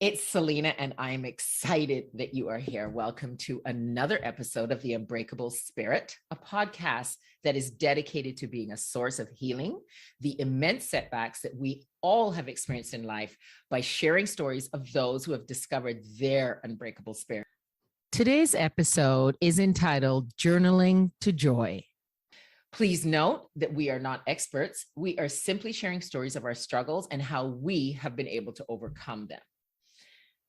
It's Selena, and I'm excited that you are here. Welcome to another episode of The Unbreakable Spirit, a podcast that is dedicated to being a source of healing, the immense setbacks that we all have experienced in life by sharing stories of those who have discovered their unbreakable spirit. Today's episode is entitled Journaling to Joy. Please note that we are not experts. We are simply sharing stories of our struggles and how we have been able to overcome them.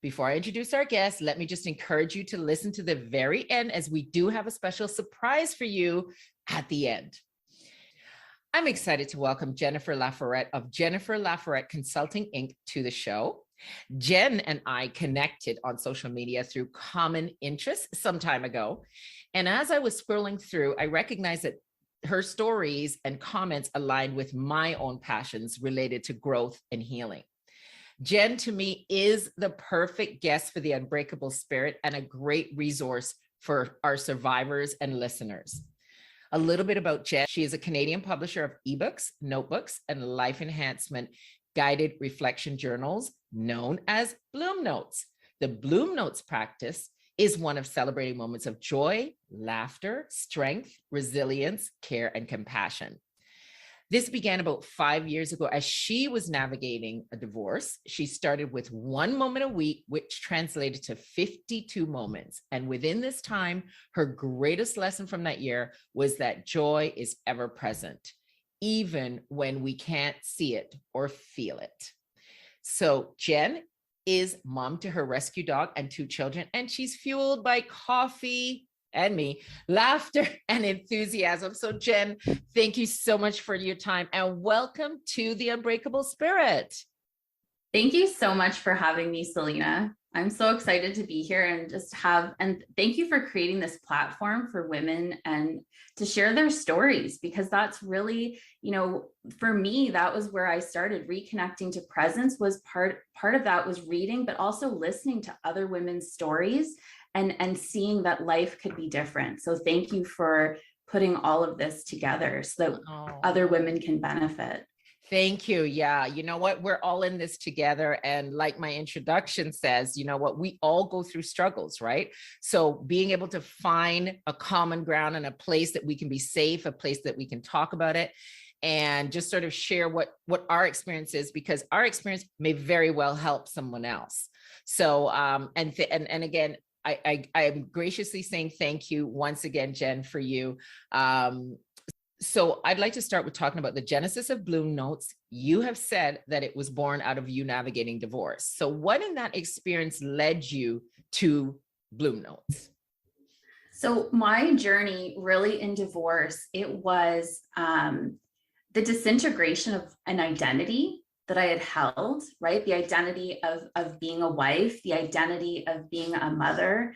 Before I introduce our guest, let me just encourage you to listen to the very end, as we do have a special surprise for you at the end. I'm excited to welcome Jennifer Laforet of Jennifer Laforet Consulting, Inc. to the show. Jen and I connected on social media through common interests some time ago. And as I was scrolling through, I recognized that her stories and comments aligned with my own passions related to growth and healing. Jen, to me, is the perfect guest for the Unbreakable Spirit and a great resource for our survivors and listeners. A little bit about Jen. She is a Canadian publisher of ebooks, notebooks, and life enhancement guided reflection journals known as Bloom Notes. The Bloom Notes practice is one of celebrating moments of joy, laughter, strength, resilience, care, and compassion. This began about 5 years ago as she was navigating a divorce. She started with 1 moment a week, which translated to 52 moments. And within this time, her greatest lesson from that year was that joy is ever present, even when we can't see it or feel it. So Jen is mom to her rescue dog and 2 children, and she's fueled by coffee and me, laughter and enthusiasm. So Jen, thank you so much for your time and welcome to the Unbreakable Spirit. Thank you so much for having me, Selena. I'm so excited to be here and thank you for creating this platform for women and to share their stories, because that's really, for me, that was where I started. Reconnecting to presence was part of that was reading, but also listening to other women's stories and seeing that life could be different. So thank you for putting all of this together so that other women can benefit. Thank you. Yeah. You know what? We're all in this together. And like my introduction says, you know what? We all go through struggles, right? So being able to find a common ground and a place that we can be safe, a place that we can talk about it and just sort of share what our experience is, because our experience may very well help someone else. So, and again, I'm graciously saying thank you once again, Jen, for you. So I'd like to start with talking about the genesis of Bloom Notes. You have said that it was born out of you navigating divorce. So what in that experience led you to Bloom Notes? So my journey really in divorce, it was the disintegration of an identity that I had held, right? The identity of being a wife, the identity of being a mother,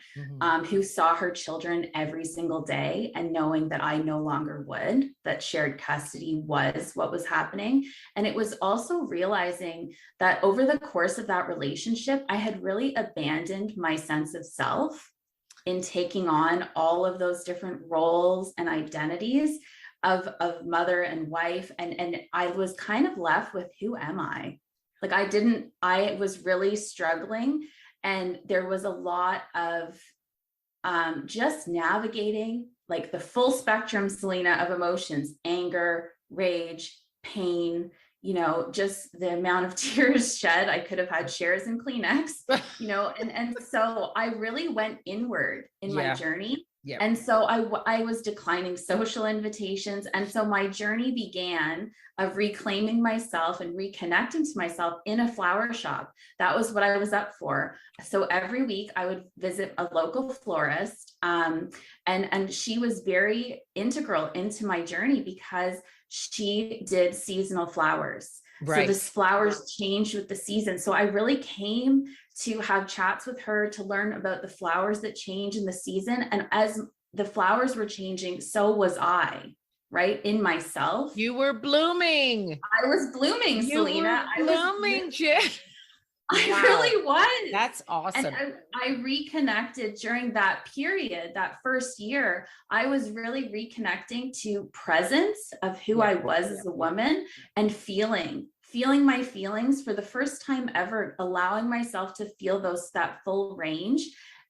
who saw her children every single day, and knowing that I no longer would, that shared custody was what was happening. And it was also realizing that over the course of that relationship, I had really abandoned my sense of self in taking on all of those different roles and identities of mother and wife. And I was kind of left with, who am I? Like I was really struggling. And there was a lot of just navigating like the full spectrum, Selena, of emotions, anger, rage, pain, just the amount of tears shed. I could have had shares in Kleenex, and so I really went inward in my journey. Yep. And so I was declining social invitations. And so my journey began of reclaiming myself and reconnecting to myself in a flower shop. That was what I was up for. So every week I would visit a local florist, and she was very integral into my journey because she did seasonal flowers. Right. So the flowers changed with the season. So I really came to have chats with her to learn about the flowers that change in the season. And as the flowers were changing, so was I, right? In myself. You were blooming. I was blooming, Selena. I was blooming, Jen. I really was. That's awesome. And I reconnected during that period, that first year. I was really reconnecting to presence of who I was as a woman and feeling feeling my feelings for the first time ever, allowing myself to feel that full range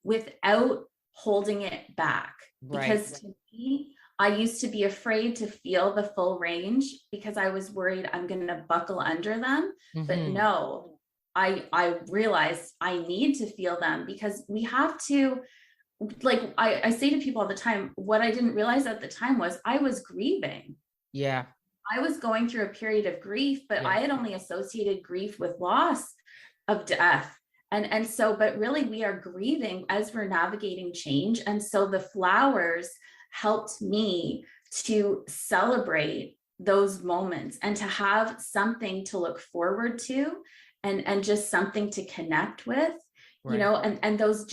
without holding it back. Right. Because to me, I used to be afraid to feel the full range because I was worried I'm going to buckle under them. But no, I realized I need to feel them, because we have to, like I say to people all the time, what I didn't realize at the time was I was grieving. Yeah. I was going through a period of grief, but I had only associated grief with loss of death. And so, but really we are grieving as we're navigating change. And so the flowers helped me to celebrate those moments and to have something to look forward to, and just something to connect with, you know, and those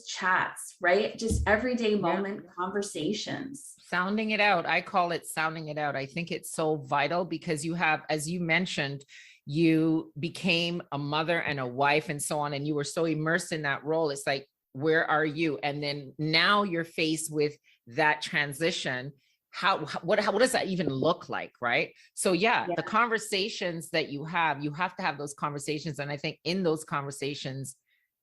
chats, right? Just everyday moment conversations. Sounding it out. I call it sounding it out. I think it's so vital because you have, as you mentioned, you became a mother and a wife and so on, and you were so immersed in that role. It's like, where are you? And then now you're faced with that transition. What does that even look like? Right. So the conversations that you have to have those conversations. And I think in those conversations,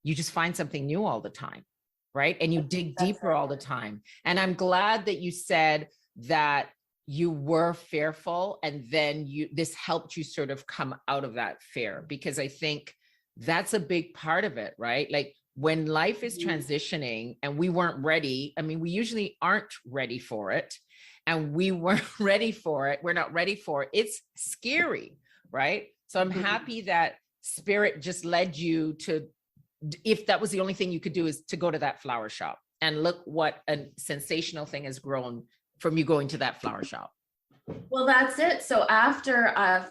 you just find something new all the time. Right. And you dig deeper all the time. And I'm glad that you said that you were fearful, and then this helped you sort of come out of that fear, because I think that's a big part of it, right? Like when life is transitioning and we weren't ready, I mean, we usually aren't ready for it, and we weren't ready for it. We're not ready for it. It's scary, right? So I'm happy that Spirit just led you to, if that was the only thing you could do, is to go to that flower shop. And look what a sensational thing has grown from you going to that flower shop. Well, that's it. So after I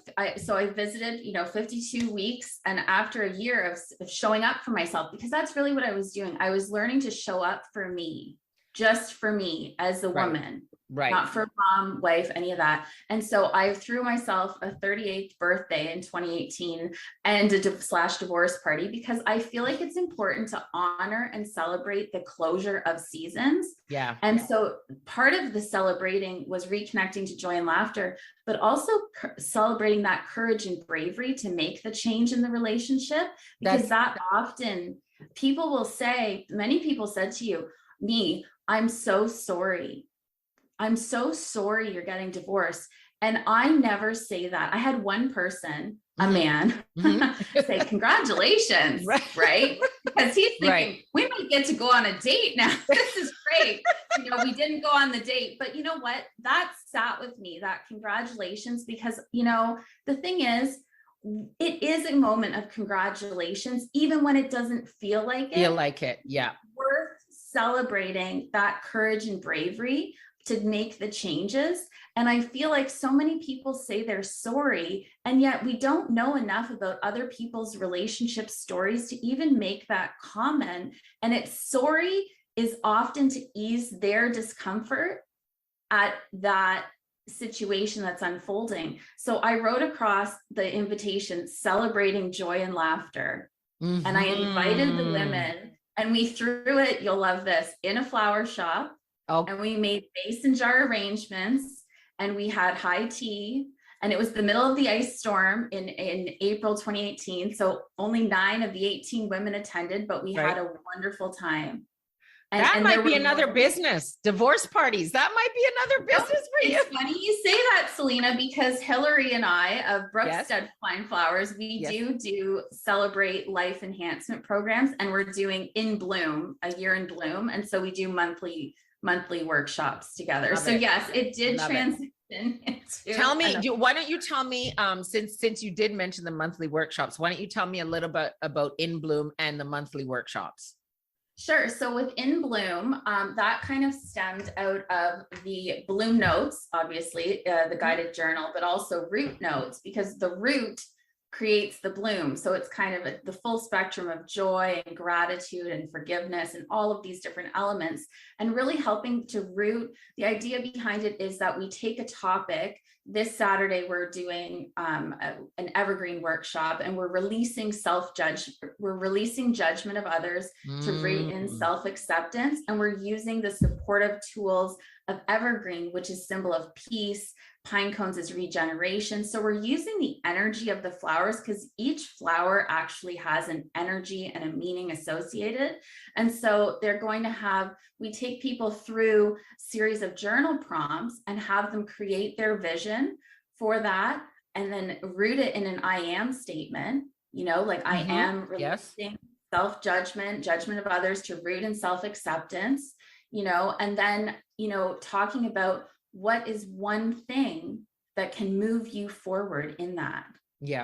visited, 52 weeks, and after a year of showing up for myself, because that's really what I was doing. I was learning to show up for me, just for me as a woman, not for mom, wife, any of that. And so I threw myself a 38th birthday in 2018 and a /divorce party, because I feel like it's important to honor and celebrate the closure of seasons. Yeah. And so part of the celebrating was reconnecting to joy and laughter, but also celebrating that courage and bravery to make the change in the relationship, because that often people will say, many people said to you, I'm so sorry. I'm so sorry you're getting divorced. And I never say that. I had one person, a man, say, congratulations, right? Because he's thinking, we might get to go on a date now. This is great. We didn't go on the date, but you know what? That sat with me, that congratulations, because, the thing is, it is a moment of congratulations, even when it doesn't feel like it. Yeah. Worth celebrating that courage and bravery to make the changes. And I feel like so many people say they're sorry, and yet we don't know enough about other people's relationship stories to even make that comment. And sorry is often to ease their discomfort at that situation that's unfolding. So I wrote across the invitation, celebrating joy and laughter. And I invited the women, and we threw it, you'll love this, in a flower shop. And we made mason jar arrangements, and we had high tea, and it was the middle of the ice storm in April 2018. So only 9 of the 18 women attended, but we had a wonderful time. That might be another business, divorce parties. That might be another business for you. It's funny you say that, Selena, because Hillary and I of Brookstead Fine Flowers, we do celebrate life enhancement programs, and we're doing In Bloom, a year in bloom. And so we do monthly workshops together. Yes, it did transition. Tell me, why don't you tell me, since you did mention the monthly workshops, why don't you tell me a little bit about In Bloom and the monthly workshops? Sure. So with In Bloom, that kind of stemmed out of the Bloom Notes, obviously, the guided journal, but also Root Notes, because the root creates the bloom. So it's kind of the full spectrum of joy and gratitude and forgiveness and all of these different elements, and really helping to root. The idea behind it is that we take a topic. This Saturday, we're doing an evergreen workshop, and we're releasing judgment of others to root in self-acceptance. And we're using the supportive tools of evergreen, which is symbol of peace. Pine cones is regeneration. So we're using the energy of the flowers because each flower actually has an energy and a meaning associated. And so they're going to have, we take people through a series of journal prompts and have them create their vision for that, and then root it in an I am statement, like I am releasing self-judgment, judgment of others, to root in self-acceptance, and then, talking about what is one thing that can move you forward in that,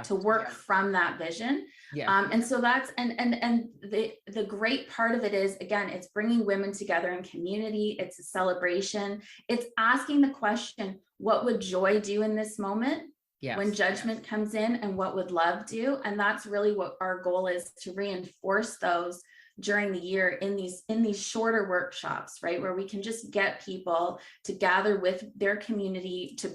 to work from that vision. And so that's, and the great part of it is, again, it's bringing women together in community. It's a celebration. It's asking the question, what would joy do in this moment? When judgment comes in, and what would love do? And that's really what our goal is, to reinforce those during the year in these shorter workshops, right? Where we can just get people to gather with their community, to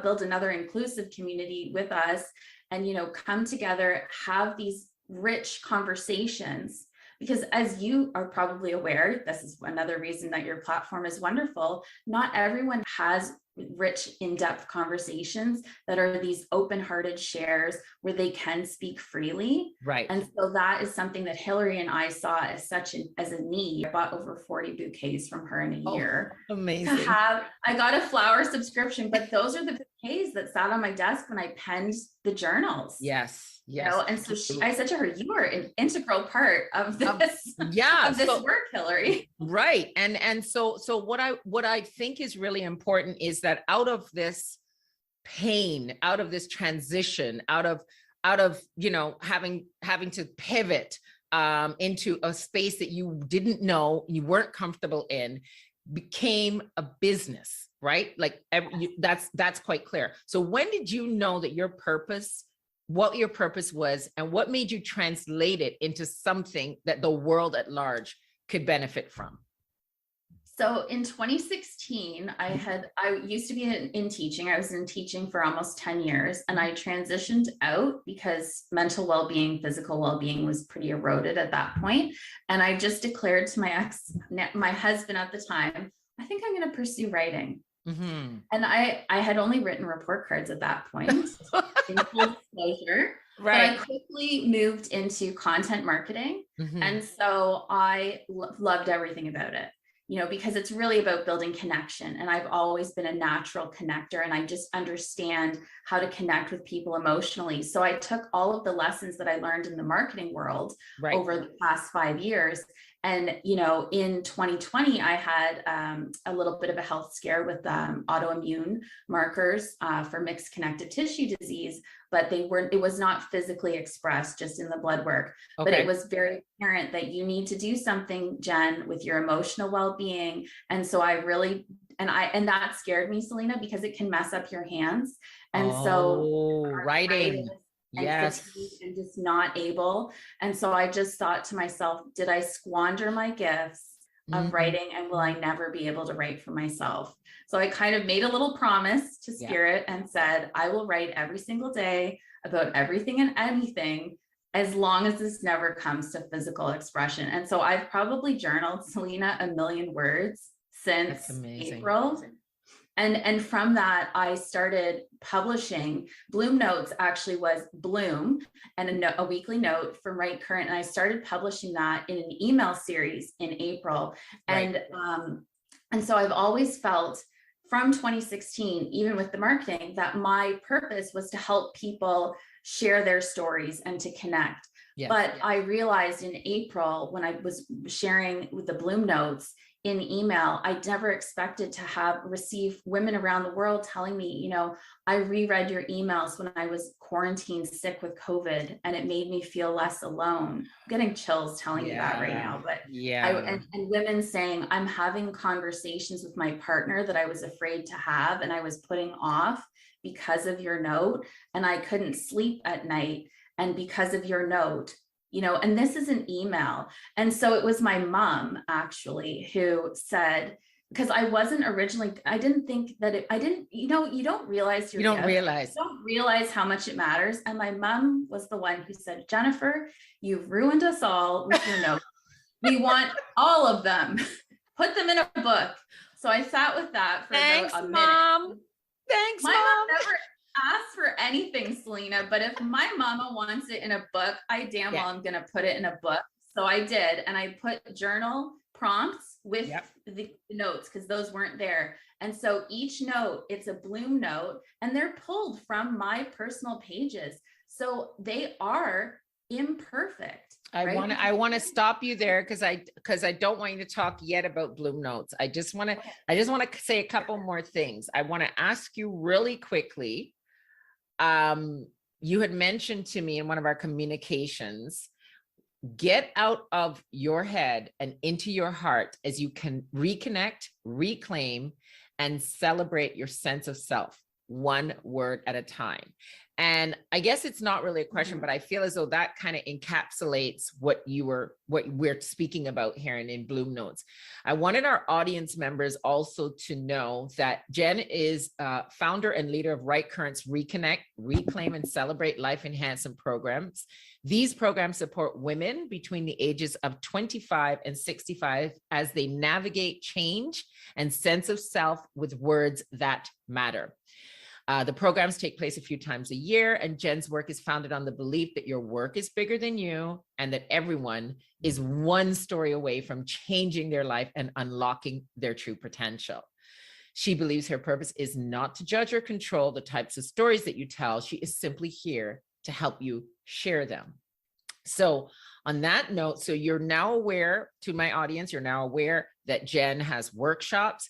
build another inclusive community with us, and, come together, have these rich conversations. Because as you are probably aware, this is another reason that your platform is wonderful. Not everyone has rich, in-depth conversations that are these open-hearted shares where they can speak freely. Right. And so that is something that Hillary and I saw as a need. I bought over 40 bouquets from her in a year. Amazing. I got a flower subscription, but those are the bouquets that sat on my desk when I penned the journals. Yes. And so I said to her, you are an integral part of this, of this work, Hillary. Right. And so what I think is really important is that out of this pain, out of this transition, out of having to pivot into a space that you didn't know, you weren't comfortable in, became a business, right? That's quite clear. So when did you know that what your purpose was, and what made you translate it into something that the world at large could benefit from? So in 2016, I used to be in teaching. I was in teaching for almost 10 years, and I transitioned out because mental well-being, physical well-being was pretty eroded at that point. And I just declared to my husband at the time, I think I'm going to pursue writing. Mm-hmm. And I had only written report cards at that point, in full disclosure. Right. But I quickly moved into content marketing. Mm-hmm. And so I loved everything about it, because it's really about building connection. And I've always been a natural connector, and I just understand how to connect with people emotionally. So I took all of the lessons that I learned in the marketing world over the past 5 years. And, in 2020, I had a little bit of a health scare with autoimmune markers for mixed connective tissue disease, but it was not physically expressed, just in the blood work. Okay. But it was very apparent that you need to do something, Jen, with your emotional well-being. And so I really, and that scared me, Selena, because it can mess up your hands. And so writing. Yes. And just not able. And so I just thought to myself, did I squander my gifts of writing, and will I never be able to write for myself? So I kind of made a little promise to Spirit and said, I will write every single day about everything and anything, as long as this never comes to physical expression. And so I've probably journaled, Selena, 1 million words since April. And from that, I started publishing. Bloom Notes actually was Bloom, and a weekly note from Right Current. And I started publishing that in an email series in April. Right. And so I've always felt from 2016, even with the marketing, that my purpose was to help people share their stories and to connect. Yes. But I realized in April, when I was sharing with the Bloom Notes in email, I never expected to receive women around the world telling me, I reread your emails when I was quarantined sick with COVID, and it made me feel less alone. I'm getting chills telling you that right now, but and women saying, I'm having conversations with my partner that I was afraid to have, and I was putting off because of your note, and I couldn't sleep at night. And because of your note, and this is an email. And so it was my mom actually who said, because I wasn't originally, I didn't think that you don't realize you don't realize how much it matters. And my mom was the one who said, Jennifer, you've ruined us all with your notes. We want all of them. Put them in a book. So I sat with that for Thanks, about a Mom. minute. Thanks, My Mom. mom never asked for anything, Selena, but if my mama wants it in a book, I damn well am going to put it in a book. So I did. And I put journal prompts with the notes because those weren't there. And so each note, it's a Bloom note, and they're pulled from my personal pages. So they are imperfect. I want to stop you there because I don't want you to talk yet about Bloom Notes. I just want to say a couple more things. I want to ask you really quickly. You had mentioned to me in one of our communications, get out of your head and into your heart as you can reconnect, reclaim, and celebrate your sense of self, one word at a time. And I guess it's not really a question, but I feel as though that kind of encapsulates what we're speaking about here in Bloom Notes. I wanted our audience members also to know that Jenn is founder and leader of Right Currents Reconnect, Reclaim, and Celebrate Life Enhancement programs. These programs support women between the ages of 25 and 65 as they navigate change and sense of self with words that matter. The programs take place a few times a year, and Jenn's work is founded on the belief that your work is bigger than you and that everyone is one story away from changing their life and unlocking their true potential. She believes her purpose is not to judge or control the types of stories that you tell. She is simply here to help you share them. So on that note, so you're now aware, to my audience, you're now aware that Jenn has workshops.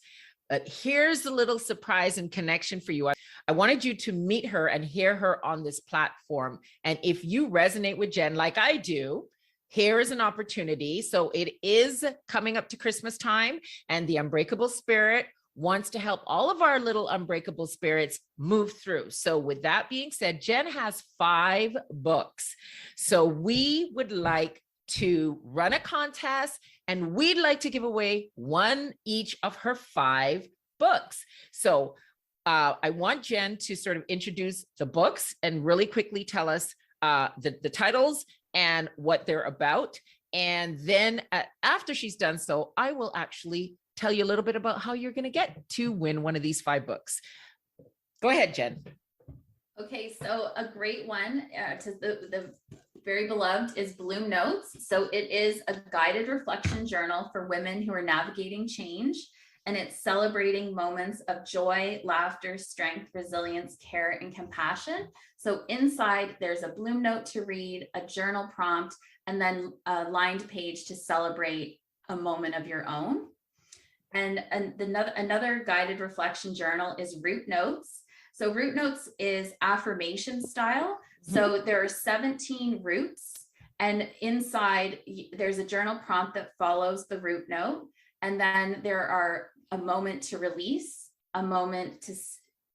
But here's a little surprise and connection for you. I wanted you to meet her and hear her on this platform. And if you resonate with Jenn like I do, here is an opportunity. So it is coming up to Christmas time, and the Unbreakable Spirit wants to help all of our little unbreakable spirits move through. So with that being said, Jenn has 5 books. So we would like to run a contest, and we'd like to give away one each of her 5 books. So I want Jenn to sort of introduce the books and really quickly tell us the titles and what they're about. And then after she's done so, I will actually tell you a little bit about how you're going to get to win one of these 5 books. Go ahead, Jenn. Okay, so a great one to the very beloved is Bloom Notes. So it is a guided reflection journal for women who are navigating change, and it's celebrating moments of joy, laughter, strength, resilience, care, and compassion. So inside there's a Bloom Note to read, a journal prompt, and then a lined page to celebrate a moment of your own. And another guided reflection journal is Root Notes. So Root Notes is affirmation style. So there are 17 roots, and inside there's a journal prompt that follows the root note. And then there are a moment to release, a moment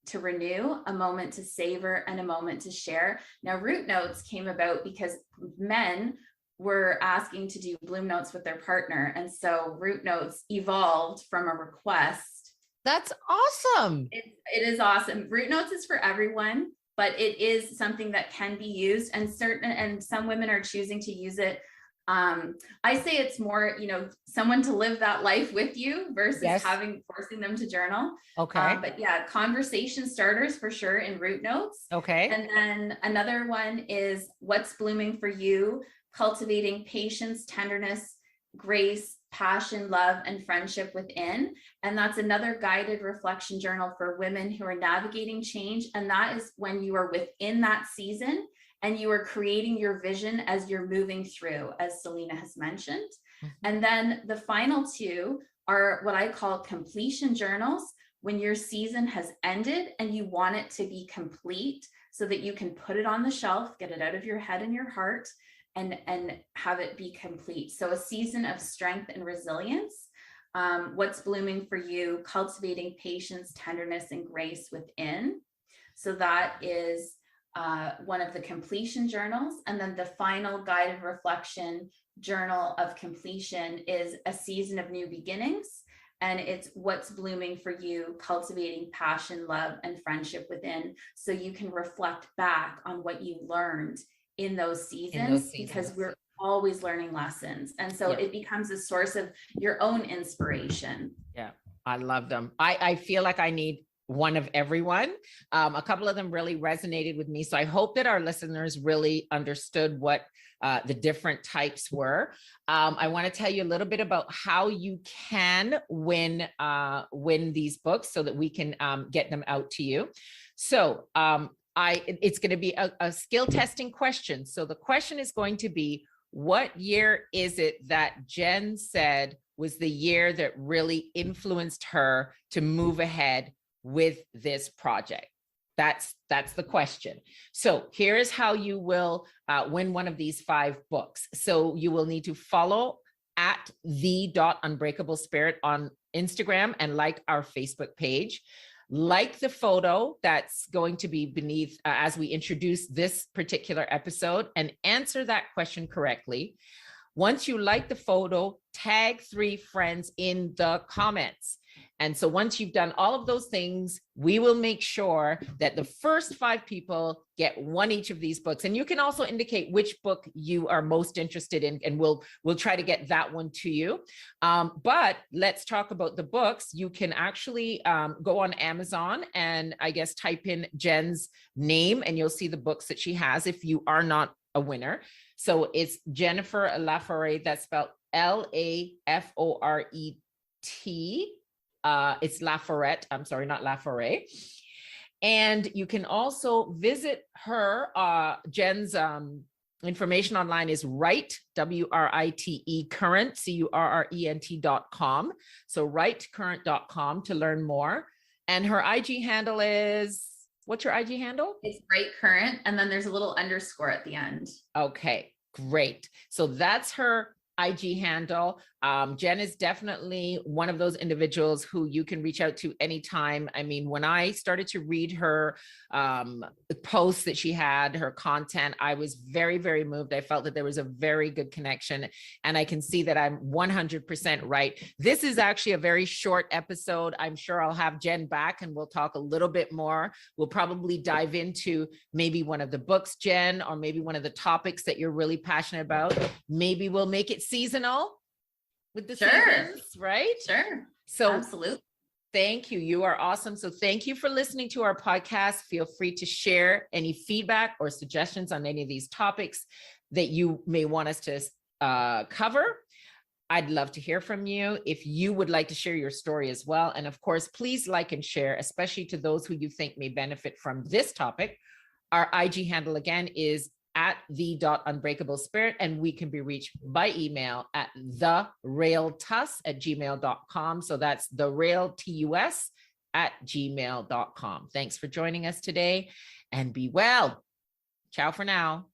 to renew, a moment to savor, and a moment to share. Now, Root Notes came about because men were asking to do Bloom Notes with their partner. And so Root Notes evolved from a request. That's awesome. It is awesome. Root Notes is for everyone, but it is something that can be used, and some women are choosing to use it. I say it's more, someone to live that life with you versus forcing them to journal. Okay. But yeah, conversation starters for sure in Root Notes. Okay. And then another one is What's Blooming for You, cultivating patience, tenderness, grace, passion, love, and friendship within. And that's another guided reflection journal for women who are navigating change. And that is when you are within that season and you are creating your vision as you're moving through, as Selena has mentioned. And then the final 2 are what I call completion journals, when your season has ended and you want it to be complete so that you can put it on the shelf, get it out of your head and your heart, and have it be complete. So a season of strength and resilience. What's Blooming for You, cultivating patience, tenderness, and grace within. So that is one of the completion journals. And then the final guided reflection journal of completion is a season of new beginnings. And it's What's Blooming for You, cultivating passion, love, and friendship within. So you can reflect back on what you learned in those seasons, because we're always learning lessons. And so it becomes a source of your own inspiration. Yeah. I love them. I feel like I need one of everyone. A couple of them really resonated with me. So I hope that our listeners really understood what the different types were. I want to tell you a little bit about how you can win these books so that we can get them out to you. So it's going to be a skill testing question. So the question is going to be, what year is it that Jenn said was the year that really influenced her to move ahead with this project? That's the question. So here is how you will win one of these 5 books. So you will need to follow at the.unbreakable spirit on Instagram and like our Facebook page. Like the photo that's going to be beneath as we introduce this particular episode, and answer that question correctly. Once you like the photo, tag 3 friends in the comments. And so once you've done all of those things, we will make sure that the first 5 people get one each of these books. And you can also indicate which book you are most interested in, and we'll try to get that one to you. But let's talk about the books. You can actually go on Amazon and I guess type in Jenn's name, and you'll see the books that she has if you are not a winner. So it's Jennifer Laforet, that's spelled Laforet. It's Laforet. I'm sorry, not Laforet. And you can also visit her, Jenn's information online is Write, WRITE, current, CURRENT.com. So writecurrent.com to learn more. And her IG handle is, what's your IG handle? It's Write Current, and then there's a little underscore at the end. Okay, great. So that's her IG handle. Jenn is definitely one of those individuals who you can reach out to anytime. I mean, when I started to read her posts that she had, her content, I was very, very moved. I felt that there was a very good connection, and I can see that I'm 100% right. This is actually a very short episode. I'm sure I'll have Jenn back and we'll talk a little bit more. We'll probably dive into maybe one of the books, Jenn, or maybe one of the topics that you're really passionate about. Maybe we'll make it seasonal with the seasons, right? Sure. So absolutely. Thank you. You are awesome. So thank you for listening to our podcast. Feel free to share any feedback or suggestions on any of these topics that you may want us to cover. I'd love to hear from you if you would like to share your story as well. And of course, please like and share, especially to those who you think may benefit from this topic. Our IG handle again is at the.unbreakable spirit, and we can be reached by email at therailtus@gmail.com. So that's therailtus@gmail.com. Thanks for joining us today, and be well. Ciao for now.